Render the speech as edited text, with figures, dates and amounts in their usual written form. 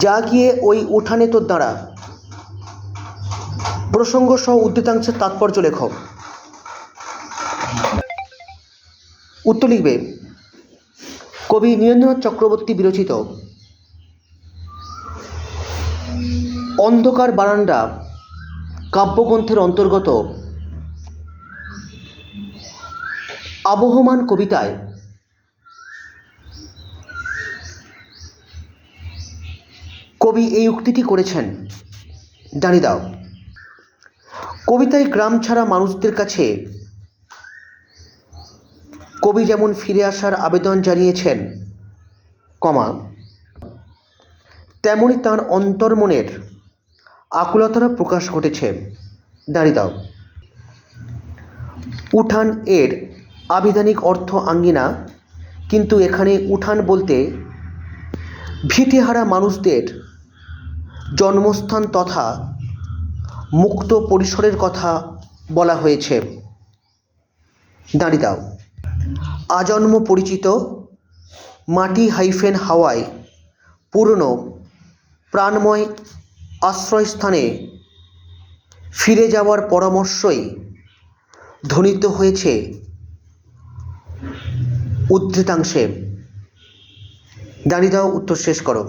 যা গিয়ে ওই উঠানে তোর দাঁড়া। প্রসঙ্গ সহ উদ্ধৃতাংশের তাৎপর্য লেখ। উত্তর লিখবে কবি নীরেন্দ্রনাথ চক্রবর্তী বিরচিত অন্ধকার বারান্দা কাব্যগ্রন্থের অন্তর্গত আবহমান কবিতায় কবি এই উক্তিটি করেছেন, জানিয়ে দাও। কবিতায় গ্রাম ছাড়া মানুষদের কাছে কবি যেমন ফিরে আসার আবেদন জানিয়েছেন, তেমনি তাঁর অন্তর্মনের আকুলতার প্রকাশ ঘটেছে, দাঁড়িয়ে দাও। উঠান এর আবিধানিক অর্থ আঙ্গিনা, কিন্তু এখানে উঠান বলতে ভিটেহারা মানুষদের জন্মস্থান তথা মুক্ত পরিসরের কথা বলা হয়েছে, দাঁড়িয়ে দাও। আজন্ম পরিচিত মাটি হাওয়ায় পুরনো প্রাণময় আশ্রয়স্থানে ফিরে যাওয়ার পরামর্শই ধ্বনিত হয়েছে উদ্ধৃতাংশে, দাঁড়িয়ে দাও। উত্তর শেষ করো।